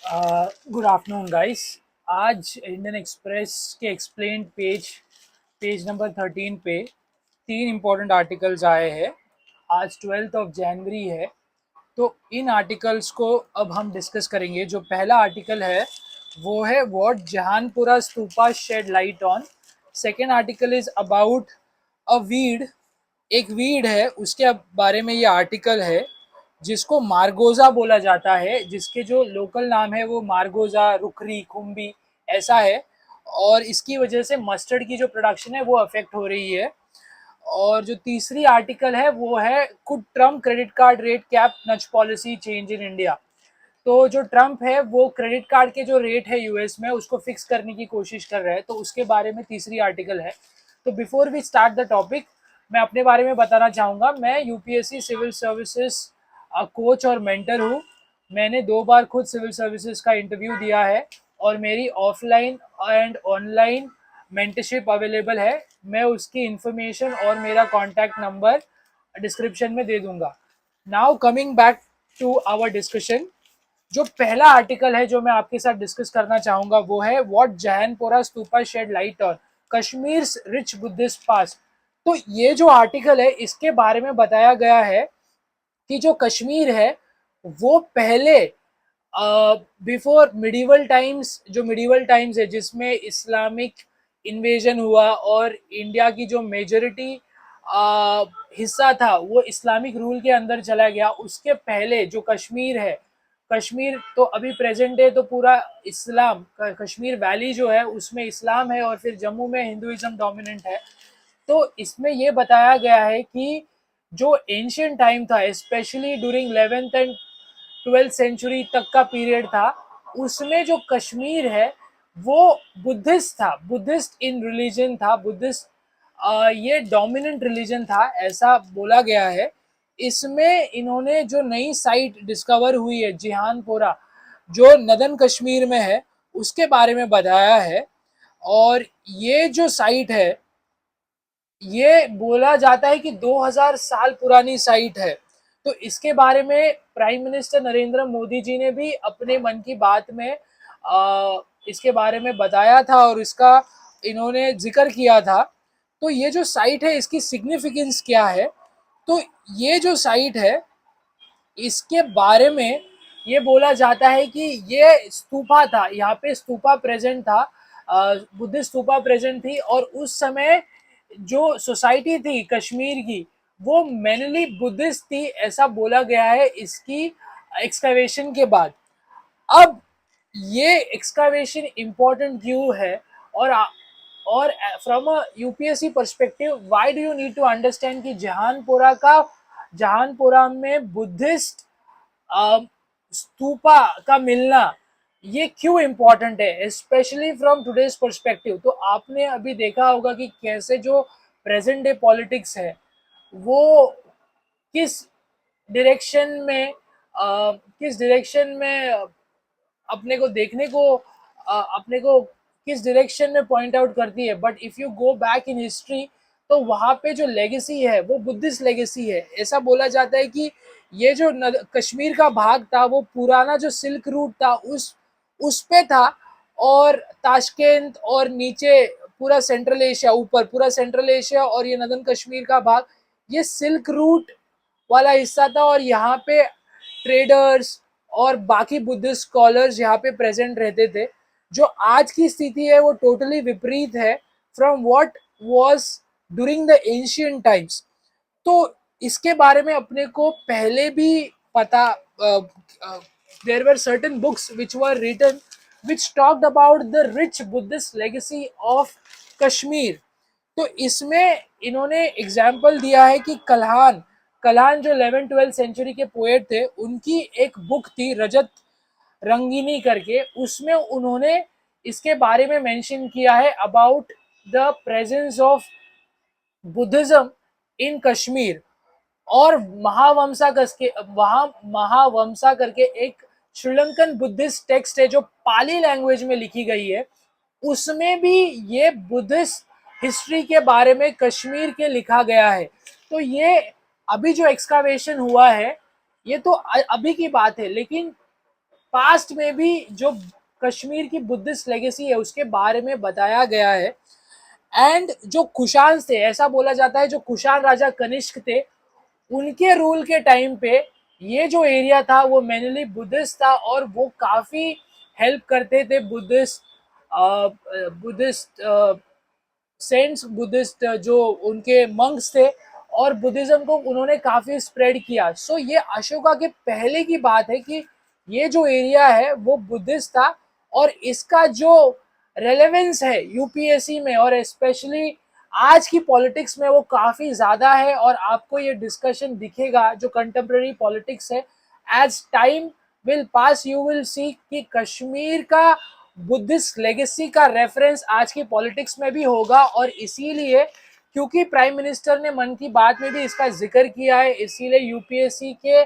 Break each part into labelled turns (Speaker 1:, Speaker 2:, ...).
Speaker 1: Good afternoon guys. आज Indian express के explain page number 13 पे तीन इम्पोर्टेंट आर्टिकल्स आए हैं। आज 12 जनवरी है, तो इन आर्टिकल्स को अब हम डिस्कस करेंगे। जो पहला आर्टिकल है वो है what Jahanpura stupa shed light on. Second article is about a weed, एक वीड है उसके बारे में ये आर्टिकल है, जिसको मार्गोजा बोला जाता है, जिसके जो लोकल नाम है वो मार्गोजा, रुखरी, खुम्बी ऐसा है। और इसकी वजह से मस्टर्ड की जो प्रोडक्शन है वो अफेक्ट हो रही है। और जो तीसरी आर्टिकल है वो है could Trump credit card rate cap Nach policy change in India. तो जो ट्रम्प है वो क्रेडिट कार्ड के जो रेट है यूएस में उसको फिक्स करने की कोशिश कर रहे हैं, तो उसके बारे में तीसरी आर्टिकल है। तो before we start the topic, मैं अपने बारे में बताना चाहूँगा। मैं यूपीएससी सिविल सर्विसेज कोच और मेंटर हूँ। मैंने 2 बार खुद सिविल सर्विसेज का इंटरव्यू दिया है और मेरी offline and online mentorship available है। मैं उसकी इंफॉर्मेशन और मेरा कॉन्टैक्ट नंबर डिस्क्रिप्शन में दे दूंगा। Now coming back to our discussion. जो पहला आर्टिकल है जो मैं आपके साथ डिस्कस करना चाहूंगा वो है what Zainapora stupa shed light on Kashmir rich Buddhist past. तो ये जो आर्टिकल है इसके बारे में बताया गया है कि जो कश्मीर है वो पहले बिफोर मिडिवल टाइम्स, जो मिडिवल टाइम्स है जिसमें इस्लामिक इन्वेजन हुआ और इंडिया की जो मेजोरिटी हिस्सा था वो इस्लामिक रूल के अंदर चला गया, उसके पहले जो कश्मीर है, कश्मीर तो अभी प्रेजेंट डे तो पूरा इस्लाम, कश्मीर वैली जो है उसमें इस्लाम है और फिर जम्मू में हिंदुइज्म डोमिनेंट है। तो इसमें ये बताया गया है कि जो एंशियंट टाइम था, specially during 11th and 12th century तक का पीरियड था, उसमें जो कश्मीर है वो बुद्धिस्ट था, बुद्धिस्ट इन रिलीजन था, बुद्धिस्ट ये डोमिनेंट रिलीजन था ऐसा बोला गया है। इसमें इन्होंने जो नई साइट डिस्कवर हुई है जिहानपोरा, जो नदन कश्मीर में है, उसके बारे में बताया है। और ये जो साइट है ये बोला जाता है कि 2000 साल पुरानी साइट है। तो इसके बारे में प्राइम मिनिस्टर नरेंद्र मोदी जी ने भी अपने मन की बात में इसके बारे में बताया था और इसका इन्होंने जिक्र किया था। तो ये जो साइट है इसकी सिग्निफिकेंस क्या है, तो ये जो साइट है इसके बारे में ये बोला जाता है कि ये स्तूपा था, यहाँ पे स्तूपा प्रेजेंट था, बुद्धिस्ट स्तूपा प्रेजेंट थी। और उस समय जो सोसाइटी थी कश्मीर की वो मेनली बुद्धिस्ट थी ऐसा बोला गया है इसकी एक्सकवेशन के बाद। अब ये एक्सकवेशन इम्पोर्टेंट क्यों है, और from a UPSC perspective why do you need to understand कि जहानपुरा में बुद्धिस्ट स्तूपा का मिलना ये क्यों इम्पोर्टेंट है, स्पेशली फ्रॉम टुडेज परस्पेक्टिव। तो आपने अभी देखा होगा कि कैसे जो प्रेजेंट डे पॉलिटिक्स है वो किस डायरेक्शन में अपने को देखने को अपने को किस डायरेक्शन में पॉइंट आउट करती है। But if you go back in history तो वहां पे जो लेगेसी है वो बुद्धिस्ट लेगेसी है। ऐसा बोला जाता है कि ये जो कश्मीर का भाग था वो पुराना जो सिल्क रूट था उस पे था, और ताशकेंत और नीचे पूरा सेंट्रल एशिया, ऊपर पूरा सेंट्रल एशिया और ये नदन कश्मीर का भाग ये सिल्क रूट वाला हिस्सा था। और यहाँ पे ट्रेडर्स और बाकी बुद्धिस्ट स्कॉलर्स यहाँ पे प्रेजेंट रहते थे। जो आज की स्थिति है वो टोटली विपरीत है from what was during the ancient times. तो इसके बारे में अपने को पहले भी पता, there were certain books which were written which talked about the rich Buddhist legacy of Kashmir. तो इसमें इन्होंने एग्जाम्पल दिया है कि कल्हान कल्हान जो 11th-12th सेंचुरी के पोएट थे उनकी एक बुक थी रजत रंगीनी करके, उसमें उन्होंने इसके बारे में मेंशन किया है about the presence of Buddhism इन कश्मीर। और महावंसा करके एक श्रीलंकन बुद्धिस्ट टेक्स्ट है जो पाली लैंग्वेज में लिखी गई है, उसमें भी ये बुद्धिस्ट हिस्ट्री के बारे में कश्मीर के लिखा गया है। तो ये अभी जो एक्सकावेशन हुआ है ये तो अभी की बात है, लेकिन पास्ट में भी जो कश्मीर की बुद्धिस्ट लेगेसी है उसके बारे में बताया गया है। एंड जो कुशान थे, ऐसा बोला जाता है जो कुशान राजा कनिष्क थे, उनके रूल के टाइम पे ये जो एरिया था वो मेनली बुद्धिस्ट था, और वो काफ़ी हेल्प करते थे बुद्धिस्ट बुद्धिस्ट सेंट्स, बुद्धिस्ट जो उनके मंक्स थे, और बुद्धिज्म को उन्होंने काफ़ी स्प्रेड किया। सो ये अशोका के पहले की बात है कि ये जो एरिया है वो बुद्धिस्ट था, और इसका जो रेलेवेंस है यूपीएससी में और स्पेशली आज की पॉलिटिक्स में वो काफ़ी ज़्यादा है। और आपको ये डिस्कशन दिखेगा जो कंटेम्प्रेरी पॉलिटिक्स है, as time will pass you will see कि कश्मीर का बुद्धिस्ट लेगेसी का रेफरेंस आज की पॉलिटिक्स में भी होगा। और इसीलिए क्योंकि प्राइम मिनिस्टर ने मन की बात में भी इसका जिक्र किया है, इसीलिए यूपीएससी के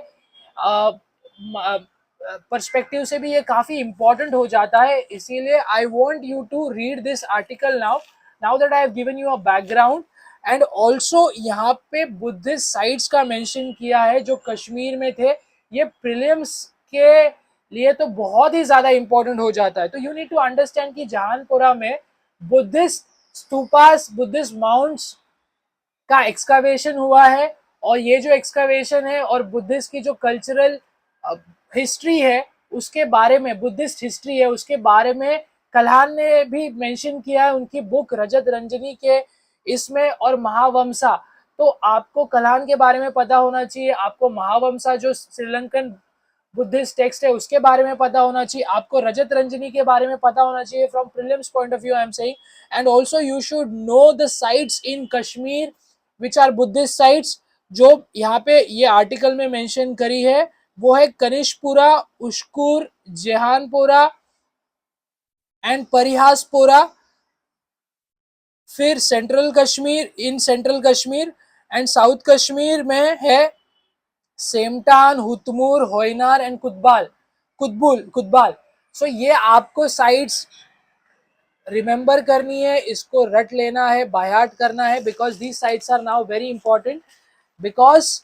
Speaker 1: पर्सपेक्टिव से भी ये काफ़ी इंपॉर्टेंट हो जाता है। इसीलिए I want you to read this article now that I have given you a background. And also यहाँ पे बुद्धिस्ट साइट्स का मेंशन किया है जो कश्मीर में थे। ये प्रीलिम्स के लिए तो बहुत ही ज़्यादा इंपॉर्टेंट हो जाता है। तो यू नीड टू अंडरस्टैंड कि जहानपुरा में बुद्धिस्ट स्तूपास, बुद्धिस्ट माउंट्स का एक्सकावेशन हुआ है, और ये जो एक्सकावेशन है और बुद्धिस्ट की जो कल्चरल हिस्ट्री है उसके बारे में, बुद्धिस्ट हिस्ट्री है उसके बारे में कल्हान ने भी मेंशन किया है उनकी बुक रजत रंजनी के इसमें, और महावंसा। तो आपको कल्हान के बारे में पता होना चाहिए, आपको महावंसा जो श्रीलंकन बुद्धिस्ट टेक्स्ट है उसके बारे में पता होना चाहिए, आपको रजत रंजनी के बारे में पता होना चाहिए from prelims point of view I am saying. And also you should know the sites in Kashmir which are Buddhist sites. जो यहाँ पे ये आर्टिकल में मेंशन करी है वो है कनिष्पुरा, उश्कुर, जेहानपुरा एंड परिहासपुरा। फिर central Kashmir, in central Kashmir and south Kashmir में है सेमटान, हुतमूर, होइनार एंड कुतबाल। सो ये आपको साइट्स रिमेंबर करनी है, इसको रट लेना है, बायाट करना है, because these sites are now very important. Because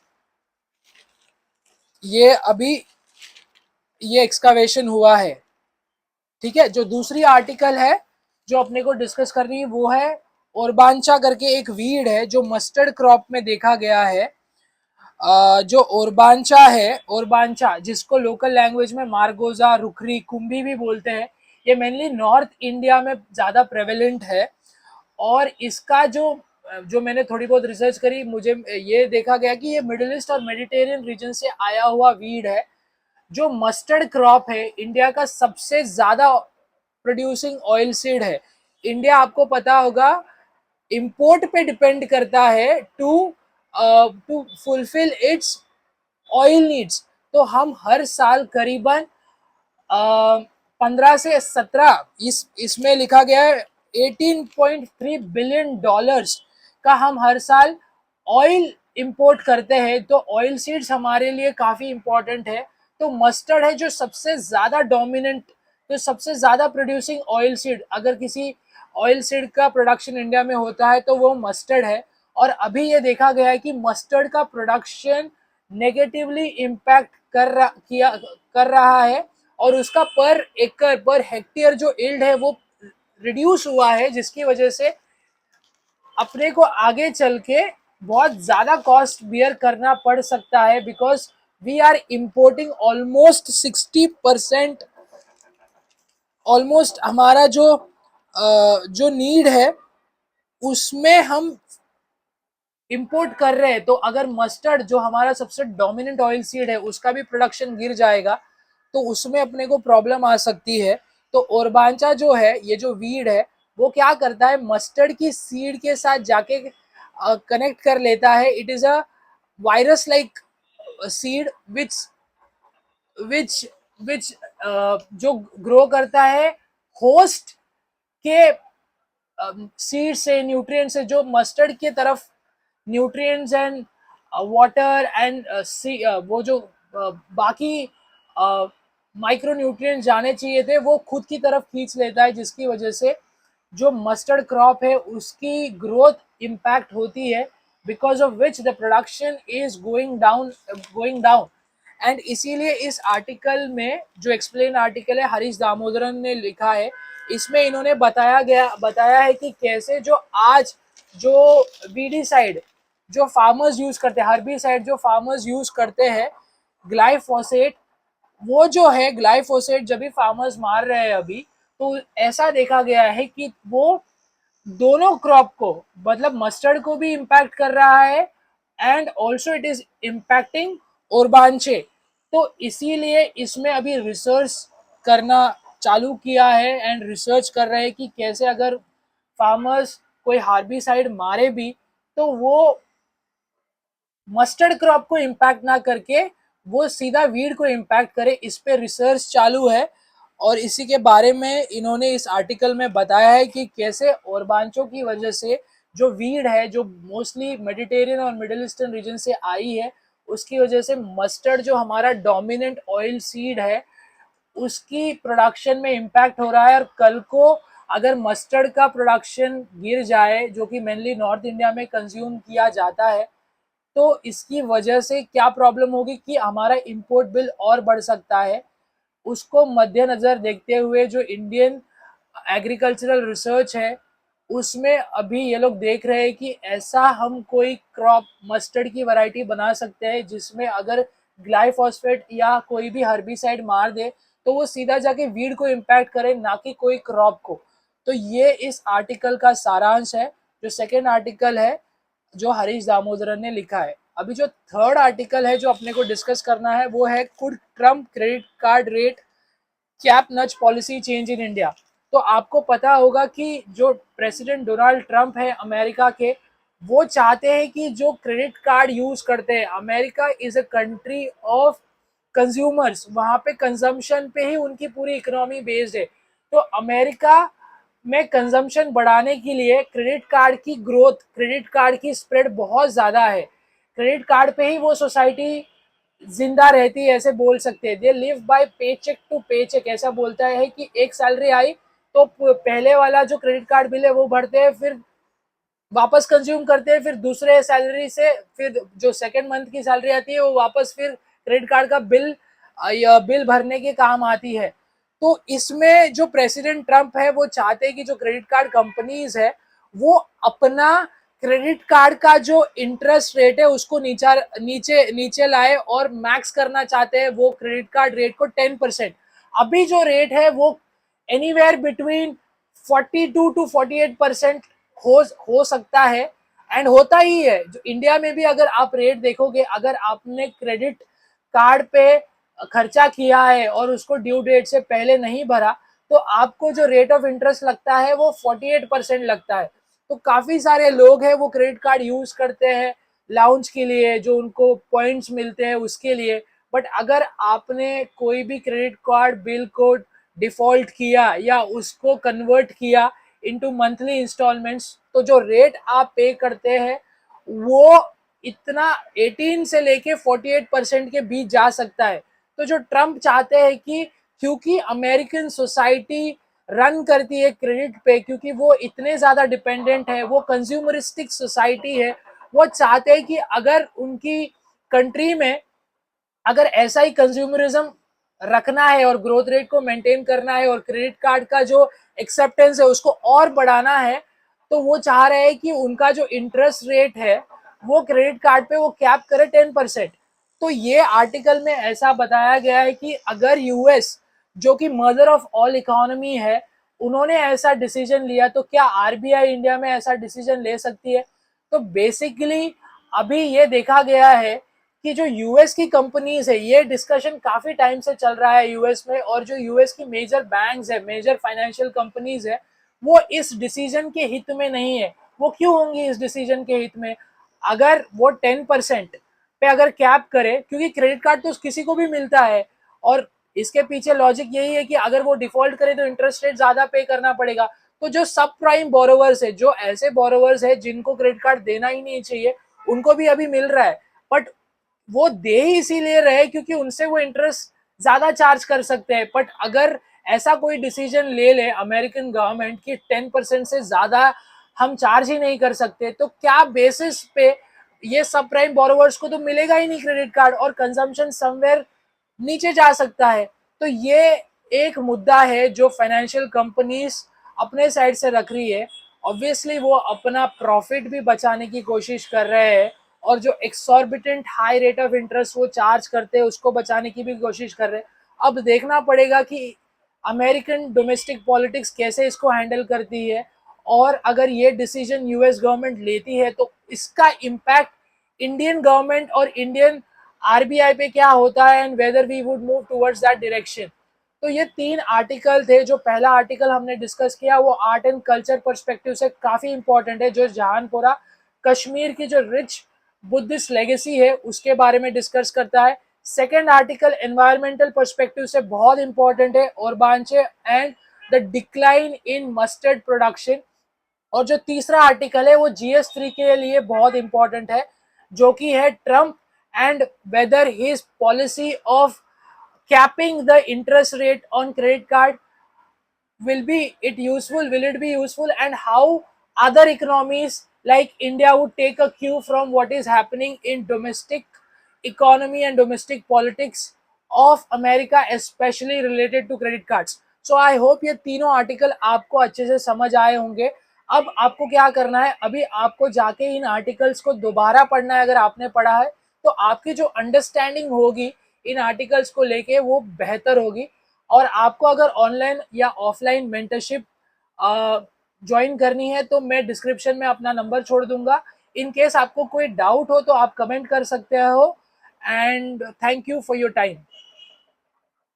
Speaker 1: ये अभी ये एक्सकावेशन हुआ है। ठीक है, जो दूसरी आर्टिकल है जो अपने को डिस्कस करनी है वो है ओरबांचा करके एक वीड है जो मस्टर्ड क्रॉप में देखा गया है। जो ओरबांचा है, ओरबांचा जिसको लोकल लैंग्वेज में मारगोजा, रुखरी, कुंभी भी बोलते हैं, ये मेनली नॉर्थ इंडिया में ज़्यादा प्रेवेलेंट है। और इसका जो जो मैंने थोड़ी बहुत रिसर्च करी, मुझे ये देखा गया कि ये मिडिल ईस्ट और मेडिटेरियन रीजन से आया हुआ वीड है। जो मस्टर्ड क्रॉप है इंडिया का सबसे ज़्यादा प्रोड्यूसिंग ऑयल सीड है। इंडिया आपको पता होगा इंपोर्ट पे डिपेंड करता है to to fulfil its oil needs. तो हम हर साल करीबन 15 से 17, इसमें लिखा गया है 18.3 बिलियन डॉलर्स का हम हर साल ऑयल इंपोर्ट करते हैं। तो ऑयल सीड्स हमारे लिए काफ़ी इंपॉर्टेंट है। तो मस्टर्ड है जो सबसे ज़्यादा डोमिनेंट, तो सबसे ज़्यादा प्रोड्यूसिंग ऑयल सीड, अगर किसी ऑयल सीड का प्रोडक्शन इंडिया में होता है तो वो मस्टर्ड है। और अभी ये देखा गया है कि मस्टर्ड का प्रोडक्शन नेगेटिवली इम्पैक्ट कर रहा है, और उसका पर एकड़, पर हेक्टेयर जो यील्ड है वो रिड्यूस हुआ है, जिसकी वजह से अपने को आगे चल के बहुत ज़्यादा कॉस्ट बियर करना पड़ सकता है। Because we are importing almost 60%, almost हमारा जो नीड है उसमें हम इंपोर्ट कर रहे हैं। तो अगर मस्टर्ड जो हमारा सबसे डोमिनेंट ऑयल सीड है उसका भी प्रोडक्शन गिर जाएगा तो उसमें अपने को प्रॉब्लम आ सकती है। तो ओरबांचा जो है, ये जो वीड है, वो क्या करता है, मस्टर्ड की सीड के साथ जाके कनेक्ट कर लेता है। It is a virus like seed which which which जो ग्रो करता है होस्ट के सीड से, न्यूट्रिएंट से, जो मस्टर्ड की तरफ न्यूट्रिएंट्स एंड वाटर एंड वो जो बाकी माइक्रो न्यूट्रिएंट्स जाने चाहिए थे वो खुद की तरफ खींच लेता है, जिसकी वजह से जो मस्टर्ड क्रॉप है उसकी ग्रोथ इम्पैक्ट होती है, because of which the production is going down. And इसीलिए इस आर्टिकल में जो एक्सप्लेन आर्टिकल है हरीश दामोदरन ने लिखा है, इसमें इन्होंने बताया है कि कैसे जो आज जो वीडीसाइड जो फार्मर्स यूज करते हैं, हर्बिसाइड जो फार्मर्स यूज करते हैं, ग्लाइफोसेट, वो जो है ग्लाइफोसेट जब भी फार्मर्स मार रहे हैं अभी, तो ऐसा देखा गया है कि वो दोनों क्रॉप को, मतलब मस्टर्ड को भी इम्पैक्ट कर रहा है and also it is impacting orobanche. तो इसीलिए इसमें अभी रिसर्च करना चालू किया है एंड रिसर्च कर रहे हैं कि कैसे अगर फार्मर्स कोई हार्बिसाइड मारे भी तो वो मस्टर्ड क्रॉप को इम्पैक्ट ना करके वो सीधा वीड को इम्पैक्ट करे। इस पे रिसर्च चालू है और इसी के बारे में इन्होंने इस आर्टिकल में बताया है कि कैसे ओरबांचो की वजह से जो वीड है जो मोस्टली मेडिटेरियन और मिडिल ईस्टर्न रीजन से आई है, उसकी वजह से मस्टर्ड जो हमारा डोमिनेंट ऑयल सीड है उसकी प्रोडक्शन में इम्पैक्ट हो रहा है। और कल को अगर मस्टर्ड का प्रोडक्शन गिर जाए, जो कि मेनली नॉर्थ इंडिया में कंज्यूम किया जाता है, तो इसकी वजह से क्या प्रॉब्लम होगी कि हमारा इंपोर्ट बिल और बढ़ सकता है। उसको मद्देनजर देखते हुए जो इंडियन एग्रीकल्चरल रिसर्च है उसमें अभी ये लोग देख रहे हैं कि ऐसा हम कोई क्रॉप मस्टर्ड की वैरायटी बना सकते हैं जिसमें अगर ग्लाइफॉस्फेट या कोई भी हर्बिसाइड मार दे तो वो सीधा जाके वीड को इम्पैक्ट करे, ना कि कोई क्रॉप को। तो ये इस आर्टिकल का सारांश है, जो सेकेंड आर्टिकल है जो हरीश दामोदरन ने लिखा है। अभी जो थर्ड आर्टिकल है जो अपने को डिस्कस करना है वो है could Trump credit card rate cap Nach policy change in India. तो आपको पता होगा कि जो प्रेसिडेंट डोनाल्ड ट्रंप है अमेरिका के, वो चाहते हैं कि जो क्रेडिट कार्ड यूज करते हैं, America is a country of consumers, वहां पे कंजम्पशन पे ही उनकी पूरी इकोनॉमी बेस्ड है। तो अमेरिका में कंजम्पशन बढ़ाने के लिए क्रेडिट कार्ड की ग्रोथ, क्रेडिट कार्ड की स्प्रेड बहुत ज़्यादा है। क्रेडिट कार्ड पे ही वो सोसाइटी जिंदा रहती है, ऐसे बोल सकते हैं। दे लिव बाय पे चेक टू पे चेक, ऐसा बोलता है कि एक सैलरी आई तो पहले वाला जो क्रेडिट कार्ड बिल है वो भरते हैं, फिर वापस कंज्यूम करते हैं, फिर दूसरे सैलरी से फिर जो सेकेंड मंथ की सैलरी आती है वो वापस फिर क्रेडिट कार्ड का बिल भरने के काम आती है। तो इसमें जो प्रेसिडेंट ट्रंप है वो चाहते हैं कि जो क्रेडिट कार्ड कंपनीज है वो अपना क्रेडिट कार्ड का जो इंटरेस्ट रेट है उसको नीचे नीचे लाए और मैक्स करना चाहते हैं वो क्रेडिट कार्ड रेट को 10%। अभी जो रेट है वो एनीवेयर बिटवीन 42 to 48% हो सकता है एंड होता ही है। जो इंडिया में भी अगर आप रेट देखोगे, अगर आपने क्रेडिट कार्ड पे खर्चा किया है और उसको ड्यू डेट से पहले नहीं भरा तो आपको जो रेट ऑफ इंटरेस्ट लगता है वो 48% लगता है। तो काफी सारे लोग हैं वो क्रेडिट कार्ड यूज करते हैं लाउंज के लिए, जो उनको पॉइंट्स मिलते हैं उसके लिए। बट अगर आपने कोई भी क्रेडिट कार्ड बिल को डिफॉल्ट किया या उसको कन्वर्ट किया इनटू मंथली इंस्टॉलमेंट्स, तो जो रेट आप पे करते हैं वो इतना 18 से लेके 48% के बीच जा सकता है। तो जो ट्रंप चाहते हैं कि क्योंकि अमेरिकन सोसाइटी रन करती है क्रेडिट पे, क्योंकि वो इतने ज्यादा डिपेंडेंट है, वो कंज्यूमरिस्टिक सोसाइटी है, वो चाहते हैं कि अगर उनकी कंट्री में अगर ऐसा ही कंज्यूमरिज्म रखना है और ग्रोथ रेट को मेंटेन करना है और क्रेडिट कार्ड का जो एक्सेप्टेंस है उसको और बढ़ाना है, तो वो चाह रहे हैं कि उनका जो इंटरेस्ट रेट है वो क्रेडिट कार्ड पे वो कैप करे 10%। तो ये आर्टिकल में ऐसा बताया गया है कि अगर यूएस, जो कि मदर ऑफ ऑल इकोनॉमी है, उन्होंने ऐसा डिसीजन लिया तो क्या आरबीआई इंडिया में ऐसा डिसीजन ले सकती है। तो बेसिकली अभी ये देखा गया है कि जो यूएस की कंपनीज है, ये डिस्कशन काफी टाइम से चल रहा है यूएस में, और जो यूएस की मेजर बैंक्स है, मेजर फाइनेंशियल कंपनीज है, वो इस डिसीजन के हित में नहीं है। वो क्यों होंगी इस डिसीजन के हित में? अगर वो 10% पे अगर कैप करे, क्योंकि क्रेडिट कार्ड तो किसी को भी मिलता है, और इसके पीछे लॉजिक यही है कि अगर वो डिफॉल्ट करे तो इंटरेस्ट रेट ज्यादा पे करना पड़ेगा। तो जो सब प्राइम बोरोवर्स है, जो ऐसे बोरोवर्स है जिनको क्रेडिट कार्ड देना ही नहीं चाहिए, उनको भी अभी मिल रहा है, बट वो दे ही इसीलिए रहे क्योंकि उनसे वो इंटरेस्ट ज्यादा चार्ज कर सकते हैं। बट अगर ऐसा कोई डिसीजन ले ले अमेरिकन गवर्नमेंट की 10% से ज्यादा हम चार्ज ही नहीं कर सकते, तो क्या बेसिस पे ये सब प्राइम बोरोवर्स को तो मिलेगा ही नहीं क्रेडिट कार्ड, और कंजम्पशन समवेयर नीचे जा सकता है। तो ये एक मुद्दा है जो फाइनेंशियल कंपनीज अपने साइड से रख रही है। ऑब्वियसली वो अपना प्रॉफिट भी बचाने की कोशिश कर रहे हैं, और जो exorbitant high rate of interest वो चार्ज करते हैं उसको बचाने की भी कोशिश कर रहे हैं। अब देखना पड़ेगा कि अमेरिकन डोमेस्टिक पॉलिटिक्स कैसे इसको हैंडल करती है, और अगर ये डिसीजन यूएस गवर्नमेंट लेती है तो इसका इम्पैक्ट इंडियन गवर्नमेंट और इंडियन आरबीआई पे क्या होता है, and whether we would move towards that direction. तो ये 3 आर्टिकल थे। जो पहला आर्टिकल हमने डिस्कस किया वो आर्ट एंड कल्चर पर्सपेक्टिव से काफ़ी इंपॉर्टेंट है, जो जहानपुरा कश्मीर की जो रिच बुद्धिस्ट लेगेसी है उसके बारे में डिस्कस करता है। सेकेंड आर्टिकल एनवायरमेंटल पर्सपेक्टिव से बहुत इंपॉर्टेंट है, orobanche and the decline in mustard production. और जो तीसरा आर्टिकल है वो GS3 के लिए बहुत इंपॉर्टेंट है, जो कि है Trump and weather his policy of capping the interest rate on credit card will it be useful, and how other economies like India would take a cue from what is happening in domestic economy and domestic politics of America, especially related to credit cards. So I hope ये तीनों article आपको अच्छे से समझ आए होंगे। अब आपको क्या करना है, अभी आपको जाके इन आर्टिकल्स को दोबारा पढ़ना है। अगर आपने पढ़ा है तो आपकी जो अंडरस्टैंडिंग होगी इन आर्टिकल्स को लेके वो बेहतर होगी। और आपको अगर ऑनलाइन या ऑफलाइन मेंटरशिप ज्वाइन करनी है तो मैं डिस्क्रिप्शन में अपना नंबर छोड़ दूंगा। इन केस आपको कोई डाउट हो तो आप कमेंट कर सकते हो। And thank you for your time.